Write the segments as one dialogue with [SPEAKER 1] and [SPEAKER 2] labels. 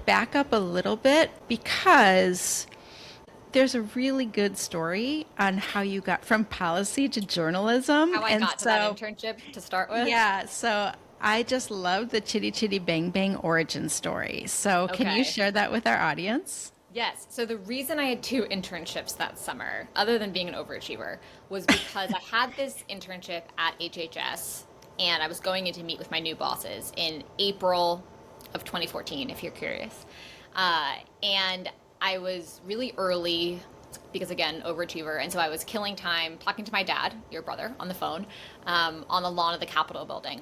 [SPEAKER 1] back up a little bit because there's a really good story on how you got from policy to journalism.
[SPEAKER 2] How I
[SPEAKER 1] And
[SPEAKER 2] got to that
[SPEAKER 1] so,
[SPEAKER 2] internship to start with.
[SPEAKER 1] yeah, so I just love the Chitty Chitty Bang Bang origin story. So, can you
[SPEAKER 2] Okay.
[SPEAKER 1] share that with our audience?
[SPEAKER 2] Yes. So the reason I had two internships that summer, other than being an overachiever, was because I had this internship at HHS and I was going in to meet with my new bosses in April of 2014, if you're curious. And I was really early because, again, overachiever. And so I was killing time talking to my dad, your brother, on the phone on the lawn of the Capitol building.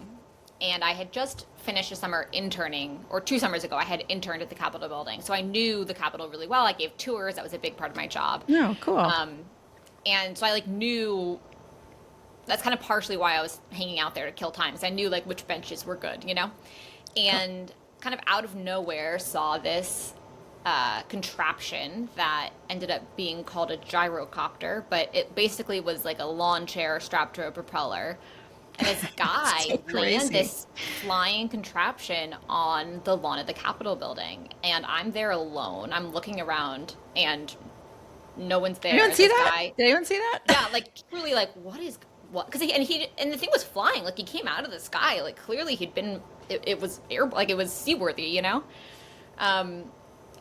[SPEAKER 2] And I had just finished a summer interning, or 2 summers ago, I had interned at the Capitol building. So I knew the Capitol really well. I gave tours. That was a big part of my job.
[SPEAKER 1] Oh, cool.
[SPEAKER 2] And so I like knew that's kind of partially why I was hanging out there to kill time, because I knew like which benches were good, you know? And kind of out of nowhere saw this contraption that ended up being called a gyrocopter, but it basically was like a lawn chair strapped to a propeller. And this guy
[SPEAKER 1] So
[SPEAKER 2] landed
[SPEAKER 1] crazy.
[SPEAKER 2] this flying contraption on the lawn of the Capitol building. And I'm there alone. I'm looking around and no one's
[SPEAKER 1] Did
[SPEAKER 2] there.
[SPEAKER 1] anyone
[SPEAKER 2] And
[SPEAKER 1] see
[SPEAKER 2] this
[SPEAKER 1] that?
[SPEAKER 2] guy,
[SPEAKER 1] Did anyone see that?
[SPEAKER 2] yeah, like truly like, what is, what? Because and the thing was flying. Like he came out of the sky. Like clearly he'd been, it was air, like it was seaworthy, you know? Um,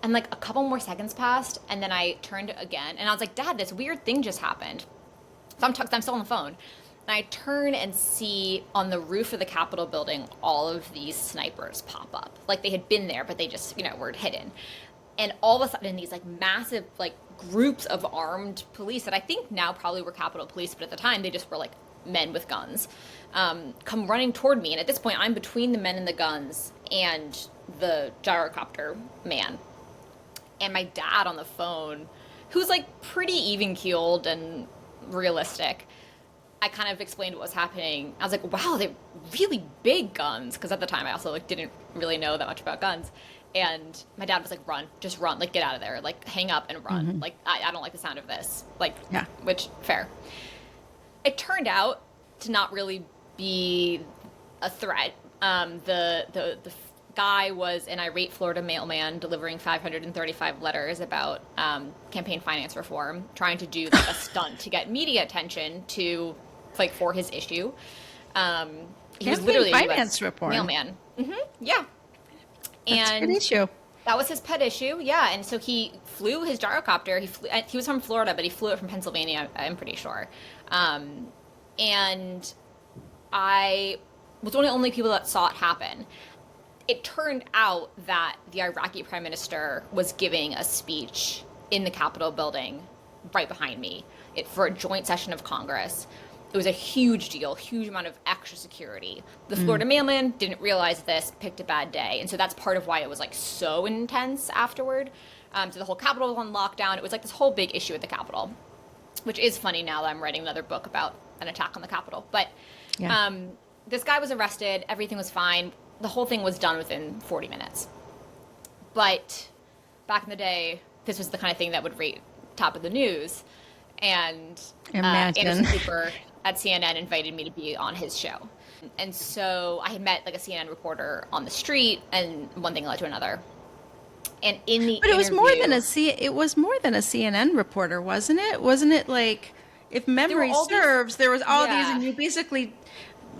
[SPEAKER 2] and like a couple more seconds passed. And then I turned again and I was like, Dad, this weird thing just happened. So I'm still on the phone. And I turn and see on the roof of the Capitol building all of these snipers pop up. Like they had been there, but they just, were hidden. And all of a sudden, these like massive like groups of armed police that I think now probably were Capitol Police, but at the time they just were like men with guns, come running toward me. And at this point, I'm between the men and the guns and the gyrocopter man. And my dad on the phone, who's like pretty even keeled and realistic, I kind of explained what was happening. I was like, wow, they're really big guns. Because at the time I also like didn't really know that much about guns. And my dad was like, run, just run, like get out of there, like hang up and run. Like I don't like the sound of this. Like,
[SPEAKER 1] Yeah.
[SPEAKER 2] which fair. It turned out to not really be a threat. The guy was an irate Florida mailman delivering 535 letters about campaign finance reform, trying to do like a stunt to get media attention to like for his issue. He was
[SPEAKER 1] Campaign
[SPEAKER 2] literally a
[SPEAKER 1] finance
[SPEAKER 2] U.S.
[SPEAKER 1] reform.
[SPEAKER 2] mailman. Yeah,
[SPEAKER 1] That's a good
[SPEAKER 2] and
[SPEAKER 1] issue.
[SPEAKER 2] that was his pet issue. Yeah, and so he flew his gyrocopter. He was from Florida, but he flew it from Pennsylvania. I'm pretty sure. And I was one of the only people that saw it happen. It turned out that the Iraqi prime minister was giving a speech in the Capitol building right behind me for a joint session of Congress. It was a huge deal, huge amount of extra security. The Florida mailman didn't realize this, picked a bad day. And so that's part of why it was like so intense afterward. So the whole Capitol was on lockdown. It was like this whole big issue at the Capitol, which is funny now that I'm writing another book about an attack on the Capitol. But
[SPEAKER 1] Yeah.
[SPEAKER 2] this guy was arrested. Everything was fine. The whole thing was done within 40 minutes. But back in the day, this was the kind of thing that would rate top of the news. And Anderson
[SPEAKER 1] Imagine.
[SPEAKER 2] Cooper at CNN invited me to be on his show. And so I had met like a CNN reporter on the street, and one thing led to another. And in the
[SPEAKER 1] But it was more than
[SPEAKER 2] interview,
[SPEAKER 1] it was more than a CNN reporter, wasn't it? Wasn't it like, if
[SPEAKER 2] there were
[SPEAKER 1] memory
[SPEAKER 2] all these,
[SPEAKER 1] serves, there was all these,
[SPEAKER 2] yeah,
[SPEAKER 1] and you basically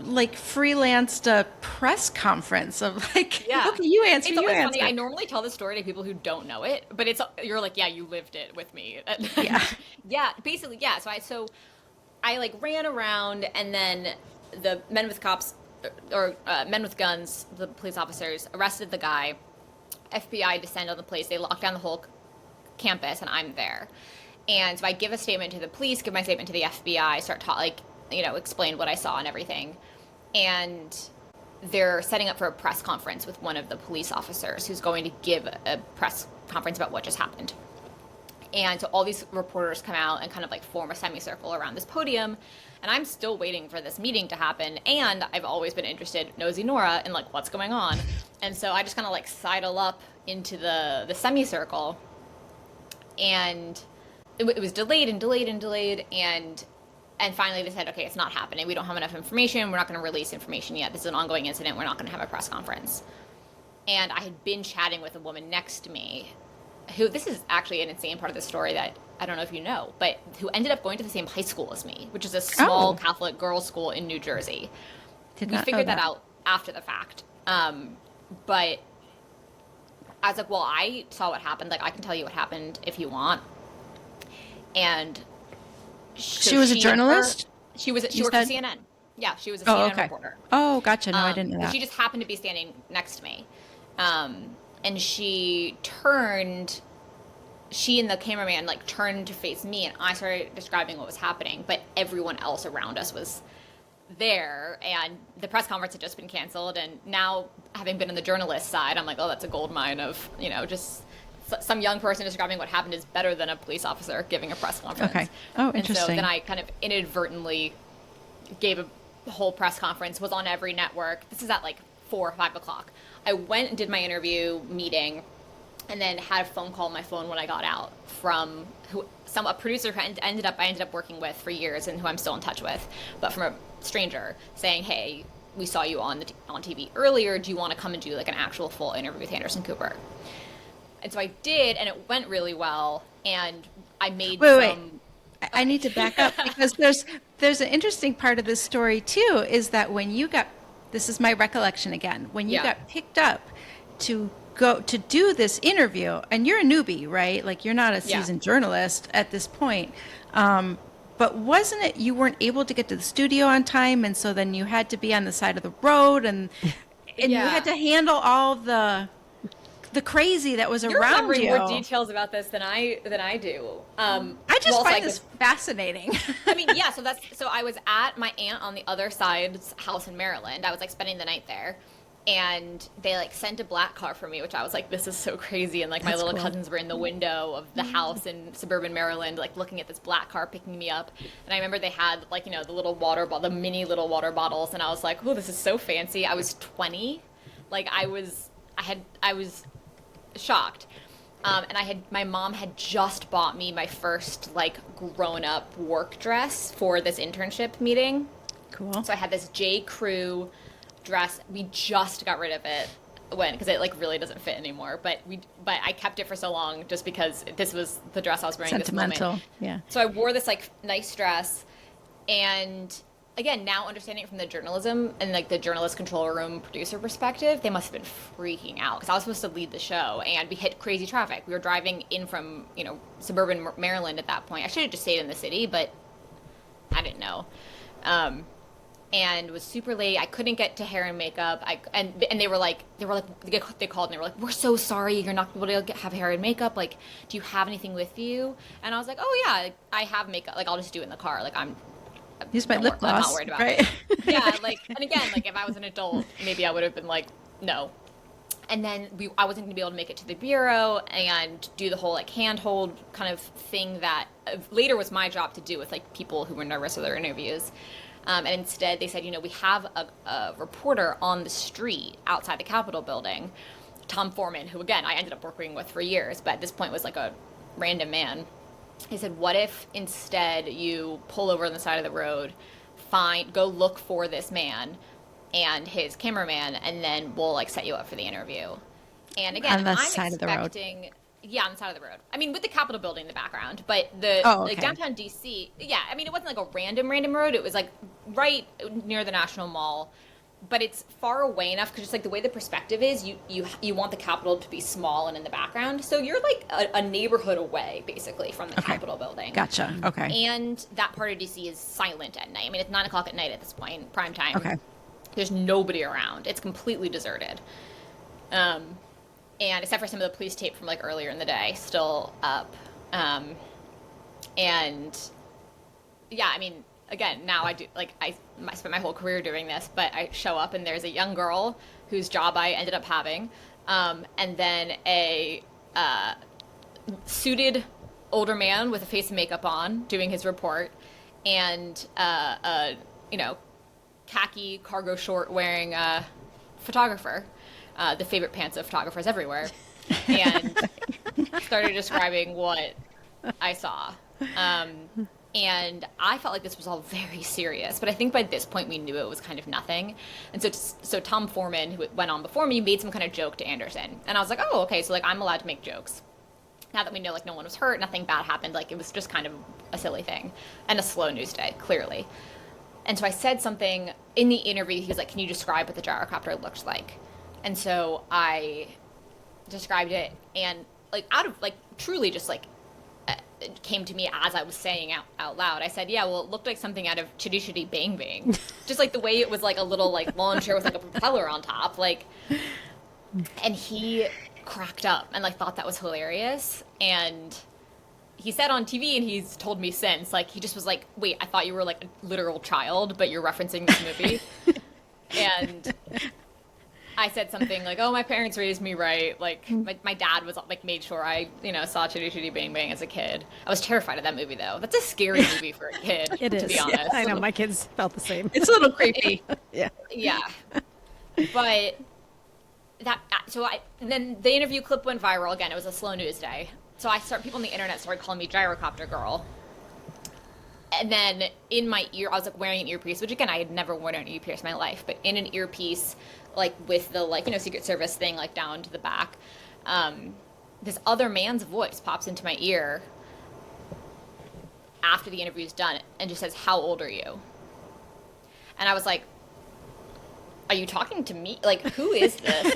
[SPEAKER 1] like freelanced a press conference of like,
[SPEAKER 2] yeah.
[SPEAKER 1] okay, you answer,
[SPEAKER 2] It's
[SPEAKER 1] you
[SPEAKER 2] always funny.
[SPEAKER 1] answer.
[SPEAKER 2] I normally tell this story to people who don't know it, but you're like, yeah, you lived it with me.
[SPEAKER 1] Yeah.
[SPEAKER 2] Yeah, basically, yeah. So I like ran around, and then the men with cops or men with guns, the police officers arrested the guy. FBI descend on the place. They lock down the whole campus, and I'm there. And so I give a statement to the police, give my statement to the FBI, start explain what I saw and everything. And they're setting up for a press conference with one of the police officers who's going to give a press conference about what just happened. And so all these reporters come out and kind of like form a semicircle around this podium. And I'm still waiting for this meeting to happen. And I've always been interested, nosy Nora, in like what's going on. And so I just kind of like sidle up into the semicircle. And it was delayed and delayed and delayed. And finally they said, okay, it's not happening. We don't have enough information. We're not going to release information yet. This is an ongoing incident. We're not going to have a press conference. And I had been chatting with a woman next to me who, this is actually an insane part of the story that I don't know if you know, but who ended up going to the same high school as me, which is a small Catholic girls' school in New Jersey. We figured that out after the fact. But I was like, well, I saw what happened. Like, I can tell you what happened if you want. And so
[SPEAKER 1] she was a journalist?
[SPEAKER 2] She worked for CNN. Yeah, she was a CNN reporter.
[SPEAKER 1] Oh, gotcha. No, I didn't know that.
[SPEAKER 2] She just happened to be standing next to me. And she and the cameraman like turned to face me, and I started describing what was happening, but everyone else around us was there, and the press conference had just been canceled. And now, having been on the journalist side, I'm like, oh, that's a gold mine of, just some young person describing what happened is better than a police officer giving a press conference.
[SPEAKER 1] Okay. Oh, interesting.
[SPEAKER 2] And so then I kind of inadvertently gave a whole press conference, was on every network. This is at like 4 or 5 o'clock. I went and did my interview meeting, and then had a phone call on my phone when I got out from a producer who I ended up working with for years and who I'm still in touch with, but from a stranger saying, hey, we saw you on TV earlier. Do you want to come and do like an actual full interview with Anderson Cooper? And so I did, and it went really well. And I made
[SPEAKER 1] Wait. I need to back up because there's an interesting part of this story too, is that when you got, this is my recollection again, when you got picked up to go to do this interview, and you're a newbie, right? Like, you're not a seasoned journalist at this point. But wasn't it, you weren't able to get to the studio on time, and so then you had to be on the side of the road, and you had to handle all the crazy that was
[SPEAKER 2] You're
[SPEAKER 1] around you.
[SPEAKER 2] You're remembering more details about this than I do.
[SPEAKER 1] I just find this fascinating.
[SPEAKER 2] I mean, yeah. So I was at my aunt on the other side's house in Maryland. I was like spending the night there, and they like sent a black car for me, which I was like, this is so crazy. And like my little cousins were in the window of the house in suburban Maryland, like looking at this black car picking me up. And I remember they had like, the little the mini little water bottles. And I was like, oh, this is so fancy. I was 20. Like I was shocked. And my mom had just bought me my first like grown up work dress for this internship meeting.
[SPEAKER 1] Cool.
[SPEAKER 2] So I had this J. Crew dress. We just got rid of it because it like really doesn't fit anymore. But I kept it for so long just because this was the dress I was wearing.
[SPEAKER 1] Sentimental.
[SPEAKER 2] This moment.
[SPEAKER 1] Yeah.
[SPEAKER 2] So I wore this like nice dress, and again, now understanding it from the journalism and like the journalist control room producer perspective, they must have been freaking out because I was supposed to lead the show, and we hit crazy traffic. We were driving in from suburban Maryland at that point. I should have just stayed in the city, but I didn't know. And was super late. I couldn't get to hair and makeup. And they called and they were like, we're so sorry, you're not able to have hair and makeup. Like, do you have anything with you? And I was like, oh yeah, I have makeup. Like, I'll just do it in the car. Like,
[SPEAKER 1] use my lip gloss.
[SPEAKER 2] I'm not worried about it. Yeah, like, and again, like if I was an adult, maybe I would have been like, no. And then I wasn't going to be able to make it to the bureau and do the whole like handhold kind of thing that later was my job to do with like people who were nervous with their interviews. And instead they said, we have a reporter on the street outside the Capitol building, Tom Foreman, who again, I ended up working with for years, but at this point was like a random man. He said, what if instead you pull over on the side of the road, go look for this man and his cameraman, and then we'll like set you up for the interview. And again,
[SPEAKER 1] on the side of the road.
[SPEAKER 2] Yeah, on the side of the road. I mean, with the Capitol building in the background, but like downtown DC, yeah, I mean, it wasn't like a random road. It was like right near the National Mall, but it's far away enough because just like the way the perspective is, you want the Capitol to be small and in the background. So you're like a neighborhood away, basically, from the Capitol building.
[SPEAKER 1] Gotcha. Okay.
[SPEAKER 2] And that part of DC is silent at night. I mean, it's 9 o'clock at night at this point, prime time.
[SPEAKER 1] Okay.
[SPEAKER 2] There's nobody around. It's completely deserted. And except for some of the police tape from like earlier in the day, still up. And yeah, I mean, again, now I do like I spent my whole career doing this, but I show up and there's a young girl whose job I ended up having, and then a suited older man with a face of makeup on doing his report, and khaki cargo short wearing photographer. The favorite pants of photographers everywhere, and started describing what I saw. And I felt like this was all very serious, but I think by this point we knew it was kind of nothing. And so Tom Foreman, who went on before me, made some kind of joke to Anderson. And I was like, oh, okay, so like I'm allowed to make jokes. Now that we know like no one was hurt, nothing bad happened, like it was just kind of a silly thing. And a slow news day, clearly. And so I said something in the interview, he was like, can you describe what the gyrocopter looked like? And so I described it, and like out of like truly just like it came to me as I was saying out loud. I said, yeah, well, it looked like something out of Chitty Chitty Bang Bang. Just like the way it was like a little like lawn chair with like a propeller on top. Like, and he cracked up and like thought that was hilarious. And he said on TV, and he's told me since, like, he just was like, wait, I thought you were like a literal child, but you're referencing this movie. And I said something like, oh, my parents raised me right. Like, my dad was like, made sure I, saw Chitty Chitty Bang Bang as a kid. I was terrified of that movie, though. That's a scary movie for a kid,
[SPEAKER 3] It is.
[SPEAKER 2] To be honest.
[SPEAKER 3] I know, my kids felt the same.
[SPEAKER 1] It's a little creepy.
[SPEAKER 3] Yeah.
[SPEAKER 2] Yeah. But then the interview clip went viral again. It was a slow news day. So people on the internet started calling me Gyrocopter Girl. And then in my ear, I was like wearing an earpiece, which again, I had never worn an earpiece in my life, but in an earpiece, like with the Secret Service thing, like down to the back, this other man's voice pops into my ear after the interview's done and just says, how old are you? And I was like, are you talking to me? Like, who is this?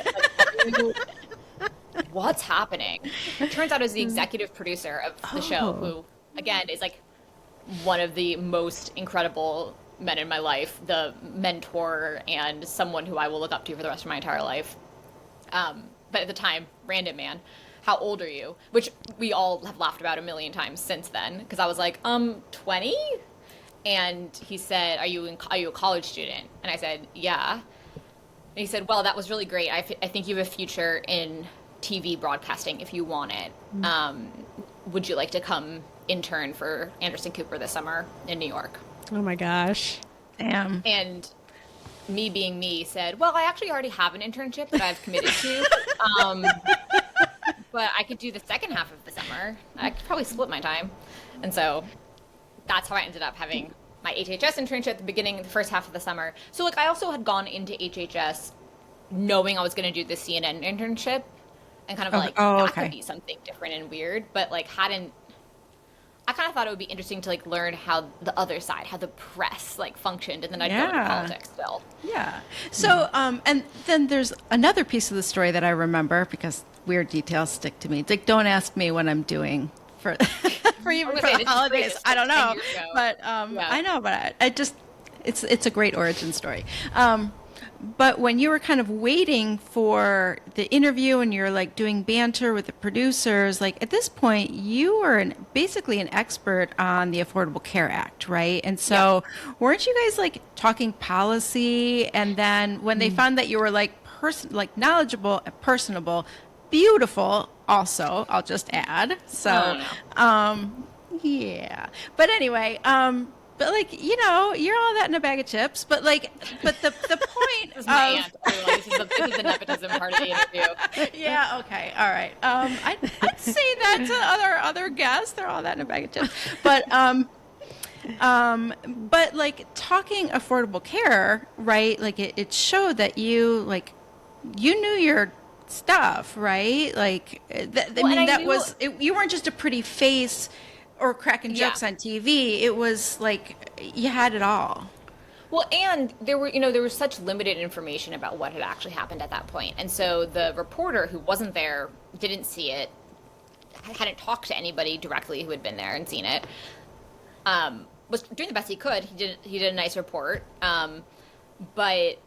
[SPEAKER 2] What's happening? It turns out it was the executive producer of the show, who, again, is like one of the most incredible men in my life, the mentor and someone who I will look up to for the rest of my entire life. But at the time, random man, how old are you? Which we all have laughed about a million times since then, because I was like, 20? And he said, are you a college student? And I said, yeah. And he said, well, that was really great. I think you have a future in TV broadcasting if you want it. Would you like to come intern for Anderson Cooper this summer in New York?
[SPEAKER 3] Oh my gosh.
[SPEAKER 1] Damn.
[SPEAKER 2] And me being me said, well, I actually already have an internship that I've committed to. But I could do the second half of the summer. I could probably split my time. And so that's how I ended up having my HHS internship at the first half of the summer. So like I also had gone into HHS knowing I was going to do the CNN internship and kind of like, that could be something different and weird, but like I kind of thought it would be interesting to like learn how the other side, how the press like functioned, and then I'd go into politics still.
[SPEAKER 1] Yeah. So, and then there's another piece of the story that I remember because weird details stick to me. Like, don't ask me what I'm doing for even for the holidays. I don't know, but I know, but I just it's a great origin story. But when you were kind of waiting for the interview and you're like doing banter with the producers, like at this point you were basically an expert on the Affordable Care Act, right? And so weren't you guys like talking policy? And then when they found that you were like knowledgeable, personable, beautiful also, I'll just add. So, yeah. But anyway, but like, you're all that in a bag of chips. But like, but the point
[SPEAKER 2] this is my aunt. This is the nepotism part of the interview.
[SPEAKER 1] Yeah. Okay. All right. I'd say that to other guests. They're all that in a bag of chips. But like talking affordable care, right? Like it showed that you knew your stuff, right? Like you weren't just a pretty face or cracking jokes on TV. It was like you had it all.
[SPEAKER 2] Well, and there was such limited information about what had actually happened at that point. And so the reporter who wasn't there, didn't see it, hadn't talked to anybody directly who had been there and seen it, was doing the best he could. He did a nice report. But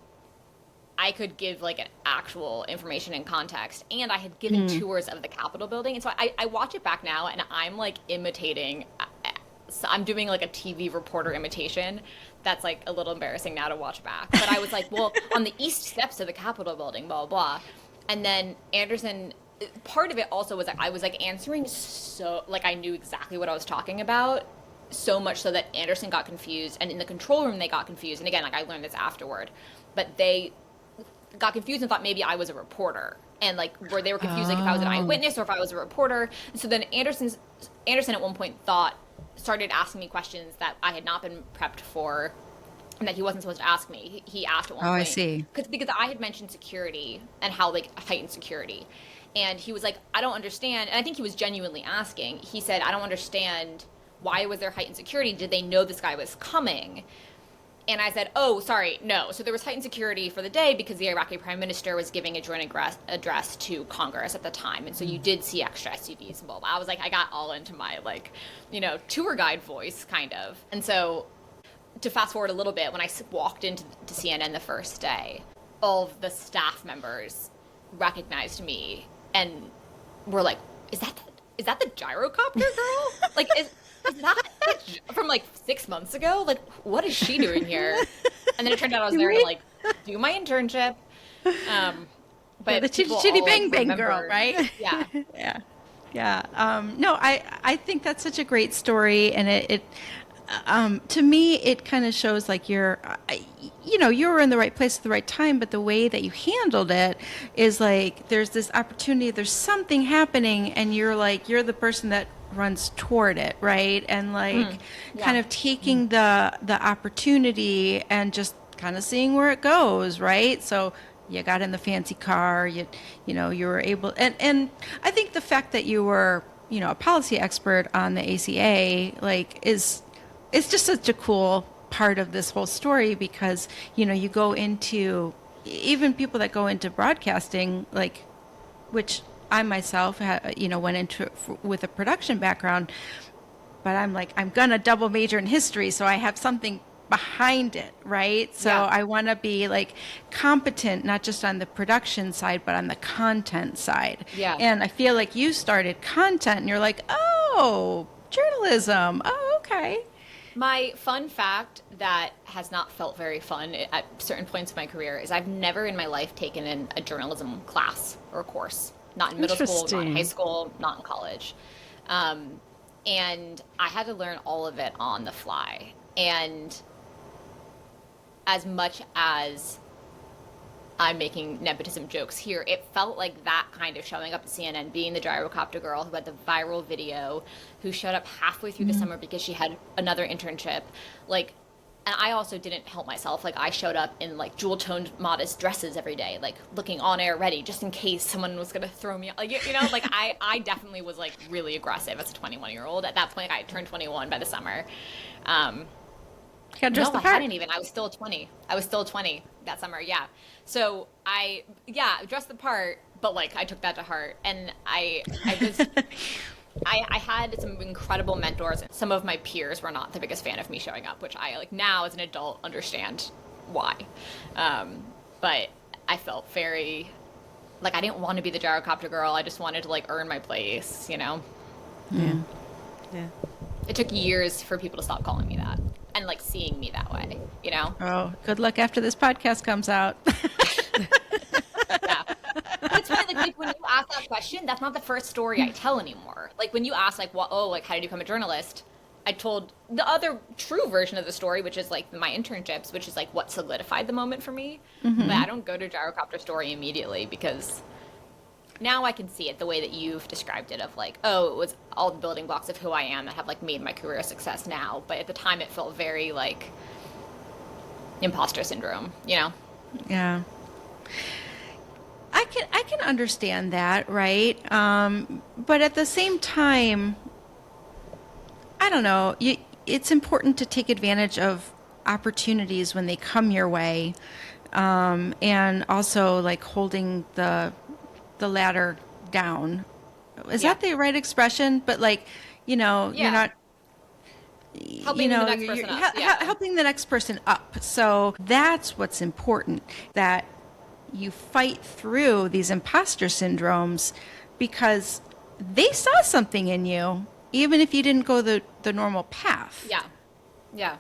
[SPEAKER 2] I could give like an actual information and context, and I had given tours of the Capitol building, and so I watch it back now, and I'm like imitating. So I'm doing like a TV reporter imitation. That's like a little embarrassing now to watch back. But I was like, well, on the east steps of the Capitol building, blah blah, blah. And then Anderson. Part of it also was that I was like answering so like I knew exactly what I was talking about, so much so that Anderson got confused, and in the control room they got confused. And again, like I learned this afterward, but they got confused and thought maybe I was a reporter, and like where they were confused like if I was an eyewitness or if I was a reporter. And so then Anderson at one point thought started asking me questions that I had not been prepped for and that he wasn't supposed to ask me. He asked at one point.
[SPEAKER 1] Oh, I see.
[SPEAKER 2] Because I had mentioned security and how, like, heightened security. And he was like, I don't understand. And I think he was genuinely asking. He said, I don't understand. Why was there heightened security? Did they know this guy was coming? And I said, oh, sorry, no. So there was heightened security for the day because the Iraqi prime minister was giving a joint address to Congress at the time. And so you did see extra SUVs and blah, blah. I was like, I got all into my, like, tour guide voice, kind of. And so to fast forward a little bit, when I walked into CNN the first day, all of the staff members recognized me and were like, is that the Gyrocopter girl? Like, is that from like 6 months ago? Like, what is she doing here? And then it turned out I was there to like do my internship. But
[SPEAKER 1] the chitty chitty bang bang girl, right?
[SPEAKER 2] Yeah.
[SPEAKER 1] Yeah. No, I think that's such a great story, and it to me it kind of shows like you were in the right place at the right time, but the way that you handled it is like there's this opportunity, there's something happening, and you're the person that runs toward it, right? And like kind of taking the opportunity and just kind of seeing where it goes, right? So you got in the fancy car, you were able, and I think the fact that you were a policy expert on the ACA it's just such a cool part of this whole story, because you go into, even people that go into broadcasting, like, which I myself went into with a production background, but I'm like, I'm gonna double major in history, so I have something behind it, right? So I want to be like competent, not just on the production side, but on the content side.
[SPEAKER 2] Yeah.
[SPEAKER 1] And I feel like you started content and you're like, oh, journalism. Oh, okay.
[SPEAKER 2] My fun fact that has not felt very fun at certain points in my career is I've never in my life taken a journalism class or a course. Not in middle school, not in high school, not in college. And I had to learn all of it on the fly. And as much as I'm making nepotism jokes here, it felt like that kind of showing up at CNN, being the Gyrocopter girl who had the viral video, who showed up halfway through the summer because she had another internship. Like, and I also didn't help myself. Like, I showed up in like jewel-toned modest dresses every day, like looking on air ready just in case someone was going to throw me, like, like I definitely was like really aggressive as a 21-year-old. At that point, I had turned 21 by the summer.
[SPEAKER 1] I
[SPEAKER 2] hadn't even. I was still 20. I was still 20 that summer. Yeah. So I dressed the part, but like I took that to heart, and I was. I had some incredible mentors. Some of my peers were not the biggest fan of me showing up, which I like now as an adult understand why. But I felt very like I didn't want to be the Gyrocopter girl. I just wanted to like earn my place,
[SPEAKER 1] Yeah.
[SPEAKER 2] It took years for people to stop calling me that and like seeing me that way,
[SPEAKER 1] Oh, good luck after this podcast comes out.
[SPEAKER 2] Yeah. But it's funny, like when you ask that question, that's not the first story I tell anymore. Like when you ask like, like how did you become a journalist? I told the other true version of the story, which is like my internships, which is like what solidified the moment for me. But I don't go to Gyrocopter story immediately because now I can see it the way that you've described it, of like, oh, it was all the building blocks of who I am that have like made my career a success now. But at the time it felt very like imposter syndrome,
[SPEAKER 1] Yeah. I can understand that, right? But at the same time, I don't know. It's important to take advantage of opportunities when they come your way, and also like holding the ladder down. Is that the right expression? But like, you're not
[SPEAKER 2] helping the next person up.
[SPEAKER 1] Helping the next person up. So that's what's important, that you fight through these imposter syndromes because they saw something in you, even if you didn't go the normal path.
[SPEAKER 2] Yeah.